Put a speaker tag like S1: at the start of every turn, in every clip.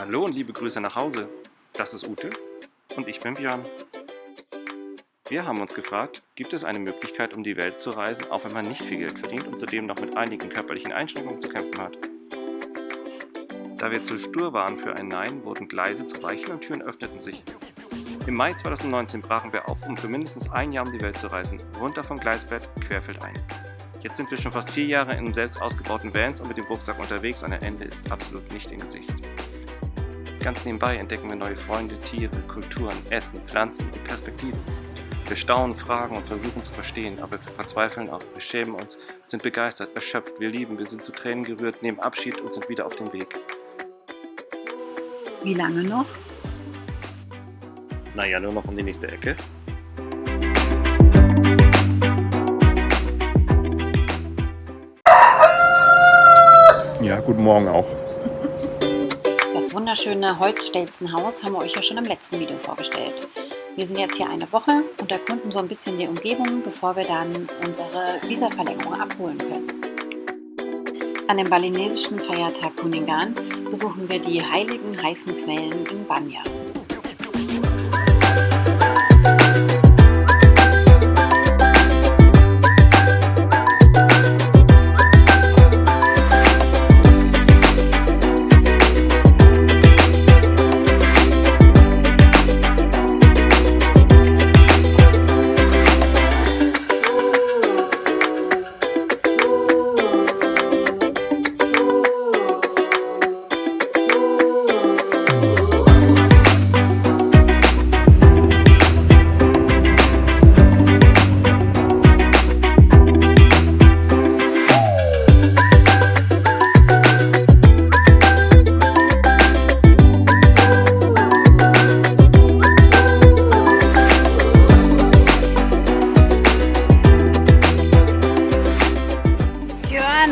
S1: Hallo und liebe Grüße nach Hause. Das ist Ute und ich bin Björn. Wir haben uns gefragt, gibt es eine Möglichkeit, um die Welt zu reisen, auch wenn man nicht viel Geld verdient und zudem noch mit einigen körperlichen Einschränkungen zu kämpfen hat? Da wir zu stur waren für ein Nein, wurden Gleise zu Weichen und Türen öffneten sich. Im Mai 2019 brachen wir auf, um für mindestens ein Jahr um die Welt zu reisen, runter vom Gleisbett, querfeldein. Jetzt sind wir schon fast 4 Jahre in selbst ausgebauten Vans und mit dem Rucksack unterwegs und ein Ende ist absolut nicht in Sicht. Ganz nebenbei entdecken wir neue Freunde, Tiere, Kulturen, Essen, Pflanzen und Perspektiven. Wir staunen, fragen und versuchen zu verstehen, aber wir verzweifeln auch, wir schämen uns, sind begeistert, erschöpft, wir lieben, wir sind zu Tränen gerührt, nehmen Abschied und sind wieder auf dem Weg.
S2: Wie lange noch?
S1: Naja, nur noch um die nächste Ecke.
S3: Ja, guten Morgen auch.
S2: Das wunderschöne Holzstelzenhaus haben wir euch ja schon im letzten Video vorgestellt. Wir sind jetzt hier eine Woche und erkunden so ein bisschen die Umgebung, bevor wir dann unsere Visaverlängerung abholen können. An dem balinesischen Feiertag Kuningan besuchen wir die heiligen heißen Quellen in Banjar.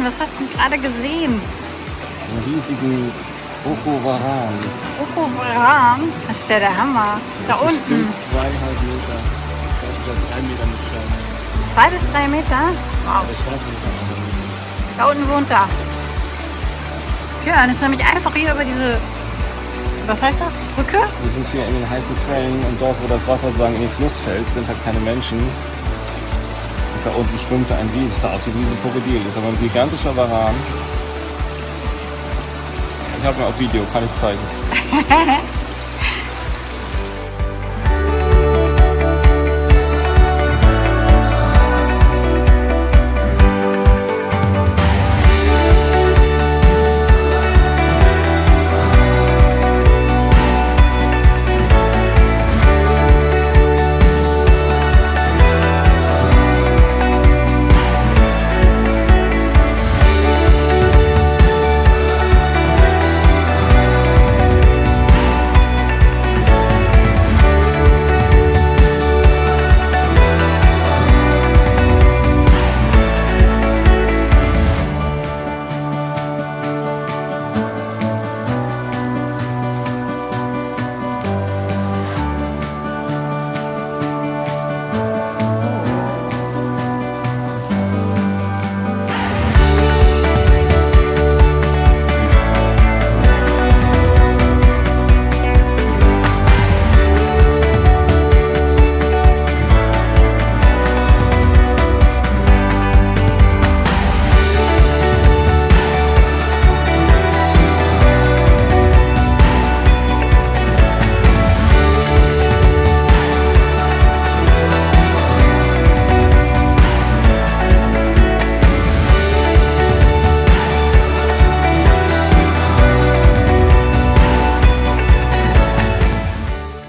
S2: Was hast du denn gerade gesehen?
S1: Einen riesigen Okovaran.
S2: Okovaran? Das ist ja der Hammer. Da unten.
S1: 2,5 Meter. Über 3 Meter mit Steinen.
S2: 2 bis 3 Meter? Wow. Da unten wohnt er. Ja, jetzt nämlich einfach hier über diese, was heißt das, Brücke?
S1: Wir sind hier in den heißen Quellen und dort, wo das Wasser sozusagen in den Fluss fällt, sind halt keine Menschen. Da unten schwimmte ein Wiel, das sah aus wie ein Krokodil, das ist aber ein gigantischer Varan. Ich habe mir auf Video, kann ich zeigen.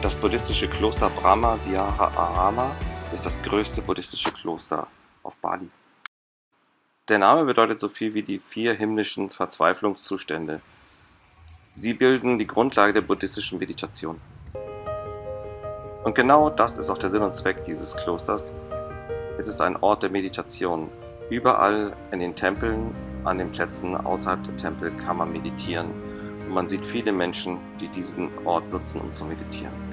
S1: Das buddhistische Kloster Brahma Vihara Arama ist das größte buddhistische Kloster auf Bali. Der Name bedeutet so viel wie die 4 himmlischen Verzweiflungszustände. Sie bilden die Grundlage der buddhistischen Meditation. Und genau das ist auch der Sinn und Zweck dieses Klosters. Es ist ein Ort der Meditation. Überall in den Tempeln, an den Plätzen außerhalb der Tempel kann man meditieren. Und man sieht viele Menschen, die diesen Ort nutzen, um zu meditieren.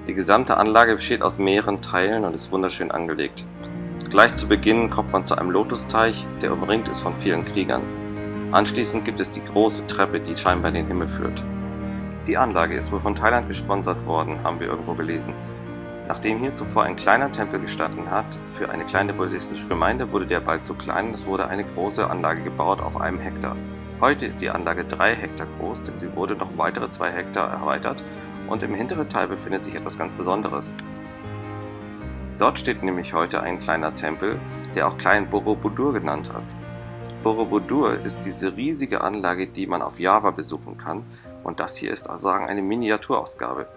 S1: Die gesamte Anlage besteht aus mehreren Teilen und ist wunderschön angelegt. Gleich zu Beginn kommt man zu einem Lotusteich, der umringt ist von vielen Kriegern. Anschließend gibt es die große Treppe, die scheinbar in den Himmel führt. Die Anlage ist wohl von Thailand gesponsert worden, haben wir irgendwo gelesen. Nachdem hier zuvor ein kleiner Tempel gestanden hat, für eine kleine buddhistische Gemeinde wurde der bald zu klein und es wurde eine große Anlage gebaut auf einem Hektar. Heute ist die Anlage 3 Hektar groß, denn sie wurde noch weitere 2 Hektar erweitert und im hinteren Teil befindet sich etwas ganz Besonderes. Dort steht nämlich heute ein kleiner Tempel, der auch Klein Borobudur genannt hat. Borobudur ist diese riesige Anlage, die man auf Java besuchen kann, und das hier ist also eine Miniaturausgabe.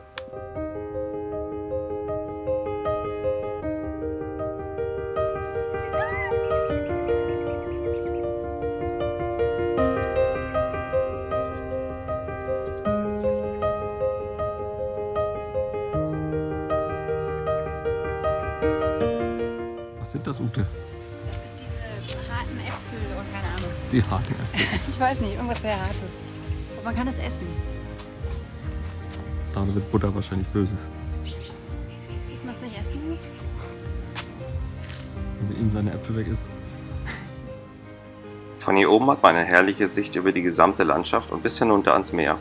S3: Was sind das, Ute?
S2: Das sind diese harten Äpfel oder keine Ahnung.
S3: Die harten Äpfel.
S2: Ich weiß nicht, irgendwas sehr Hartes. Aber man kann es essen.
S3: Da wird Butter wahrscheinlich böse.
S2: Muss man es nicht essen?
S3: Wenn ihm seine Äpfel weg ist.
S1: Von hier oben hat man eine herrliche Sicht über die gesamte Landschaft und bis hinunter ans Meer.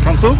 S3: Kannst du?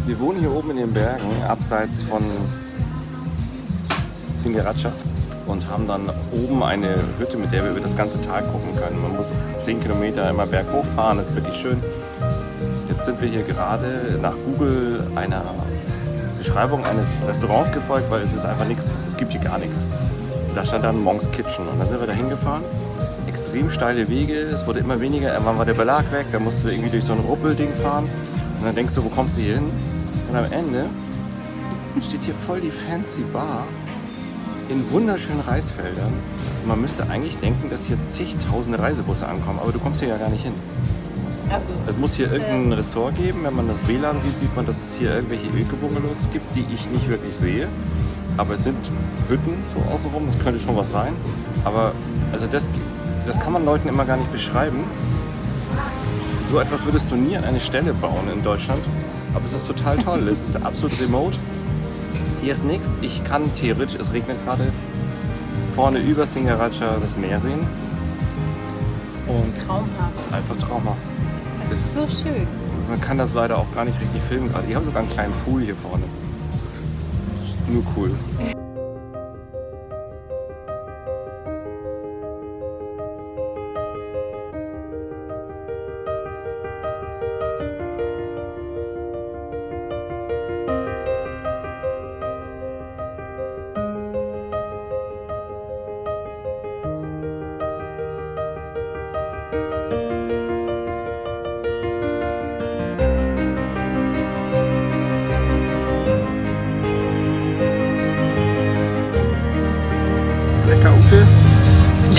S3: Wir wohnen hier oben in den Bergen, abseits von Singaraja, und haben dann oben eine Hütte, mit der wir über das ganze Tal gucken können. Man muss 10 Kilometer immer berghoch fahren, das ist wirklich schön. Jetzt sind wir hier gerade nach Google einer Beschreibung eines Restaurants gefolgt, weil es ist einfach nichts, es gibt hier gar nichts. Da stand dann Monk's Kitchen und dann sind wir da hingefahren. Extrem steile Wege, es wurde immer weniger, irgendwann war der Belag weg, da mussten wir irgendwie durch so ein Ruppelding fahren. Und dann denkst du, wo kommst du hier hin? Und am Ende steht hier voll die fancy Bar in wunderschönen Reisfeldern. Und man müsste eigentlich denken, dass hier zigtausende Reisebusse ankommen, aber du kommst hier ja gar nicht hin.
S2: Also,
S1: Es muss hier irgendein Ressort geben. Wenn man das WLAN sieht, sieht man, dass es hier irgendwelche Öko-Bungalows gibt, die ich nicht wirklich sehe. Aber es sind Hütten so außenrum, das könnte schon was sein. Aber also das kann man Leuten immer gar nicht beschreiben. So etwas würdest du nie an eine Stelle bauen in Deutschland. Aber es ist total toll. Es ist absolut remote. Hier ist nichts. Ich kann theoretisch, es regnet gerade, vorne über Singaraja das Meer sehen. Und
S2: traumhaft.
S1: einfach traumhaft.
S2: Das ist so schön.
S1: Man kann das leider auch gar nicht richtig filmen gerade. Die haben sogar einen kleinen Pool hier vorne. Nur cool.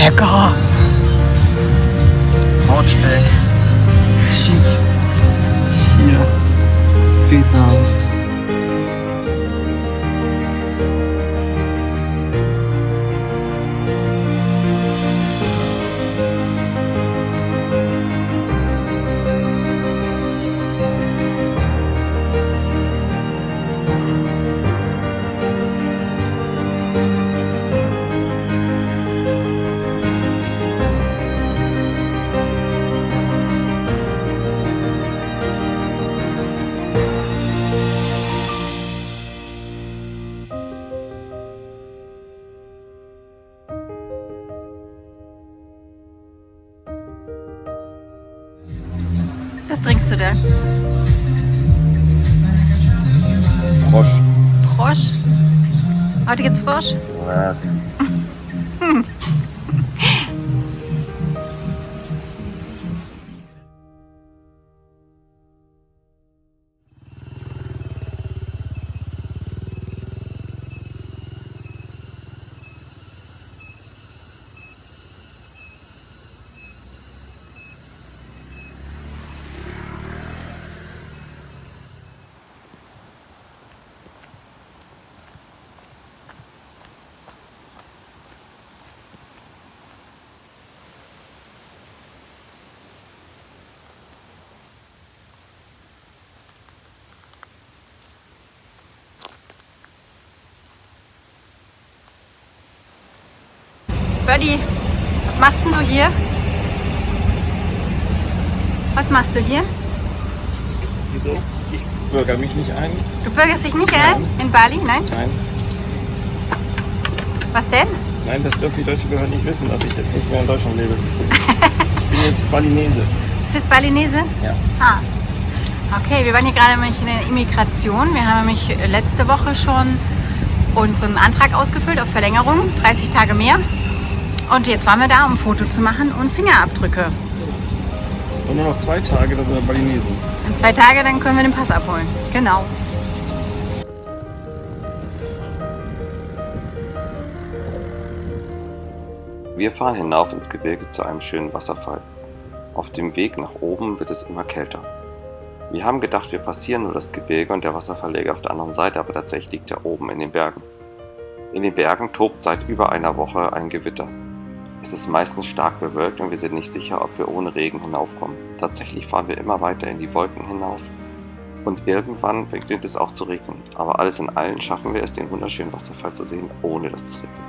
S2: Lecker!
S3: Hautsteak, Chic, hier Feta.
S2: Was trinkst du da?
S3: Frosch.
S2: Frosch? Heute gibt's Frosch?
S3: Ja.
S2: Birdie, was machst denn du hier? Was machst du hier?
S3: Wieso? Ich bürger mich nicht ein.
S2: Du bürgerst dich nicht ein? In Bali? Nein?
S3: Nein.
S2: Was denn?
S3: Nein, das dürfen die deutschen Behörden nicht wissen, dass ich jetzt nicht mehr in Deutschland lebe. Ich bin jetzt Balinese.
S2: Ist jetzt Balinese?
S3: Ja.
S2: Ah. Okay, wir waren hier gerade nämlich in der Immigration. Wir haben nämlich letzte Woche schon unseren Antrag ausgefüllt auf Verlängerung, 30 Tage mehr. Und jetzt waren wir da, um ein Foto zu machen und Fingerabdrücke.
S3: Und nur noch 2 Tage, da sind wir Balinesen.
S2: In 2 Tage, dann können wir den Pass abholen. Genau.
S1: Wir fahren hinauf ins Gebirge zu einem schönen Wasserfall. Auf dem Weg nach oben wird es immer kälter. Wir haben gedacht, wir passieren nur das Gebirge und der Wasserfall läge auf der anderen Seite, aber tatsächlich liegt er oben in den Bergen. In den Bergen tobt seit über einer Woche ein Gewitter. Es ist meistens stark bewölkt und wir sind nicht sicher, ob wir ohne Regen hinaufkommen. Tatsächlich fahren wir immer weiter in die Wolken hinauf und irgendwann beginnt es auch zu regnen. Aber alles in allem schaffen wir es, den wunderschönen Wasserfall zu sehen, ohne dass es regnet.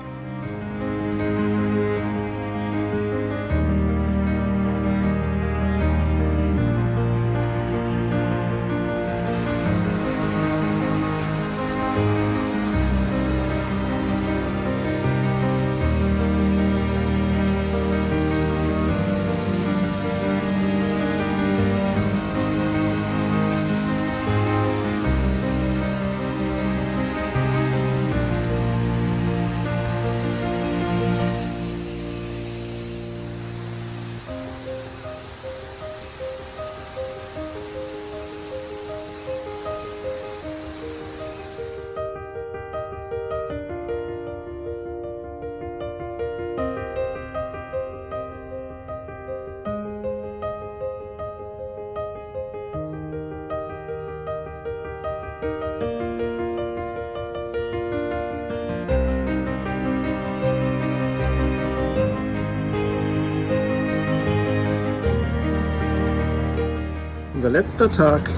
S3: Unser letzter Tag.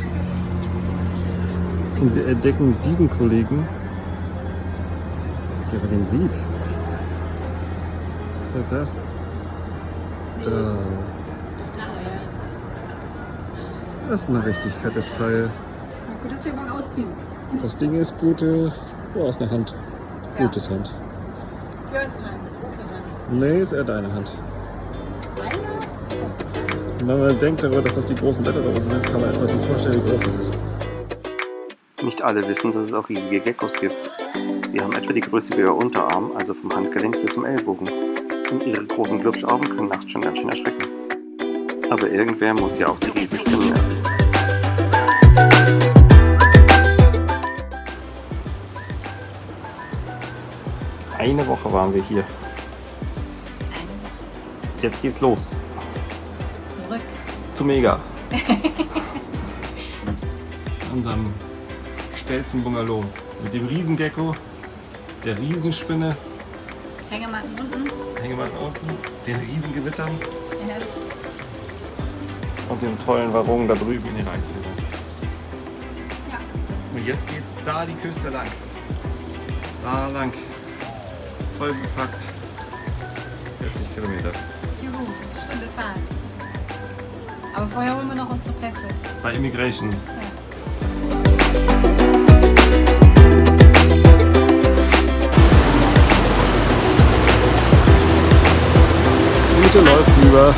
S3: Und wir entdecken diesen Kollegen. Wenn man den sieht. Was ist das? Da. Das ist mal richtig fettes Teil.
S2: Gut, dass wir mal ausziehen.
S3: Das Ding ist gute. Oh, ist eine Hand. Gutes Hand.
S2: Björns Hand, große Hand.
S3: Nee, ist eher deine Hand. Und wenn man denkt darüber, dass das die großen Blätter da unten sind, kann man etwas sich vorstellen, wie groß das ist.
S1: Nicht alle wissen, dass es auch riesige Geckos gibt. Sie haben etwa die Größe wie ihr Unterarm, also vom Handgelenk bis zum Ellbogen. Und ihre großen Glubschaugen können nachts schon ganz schön erschrecken. Aber irgendwer muss ja auch die Riesenspinnen essen.
S3: Eine Woche waren wir hier. Jetzt geht's los.
S2: Zurück.
S3: Zu Mega. Unserem Stelzen-Bungalow. Mit dem Riesengecko, der Riesenspinne,
S2: Hängematten unten.
S3: Hängematten unten, den Riesengewittern
S2: Ja.
S3: und den tollen Warungen da drüben in den Reisfeldern.
S2: Ja.
S3: Und jetzt geht's da die Küste lang. Da lang. Voll gepackt. 40 Kilometer.
S2: Juhu, Stunde Fahrt. Aber vorher holen wir noch unsere Pässe.
S3: Bei Immigration.
S2: Ja.
S3: Route läuft über.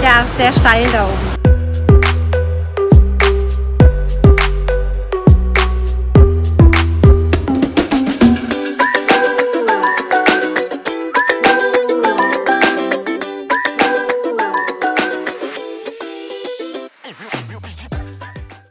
S2: Ja, sehr steil da oben.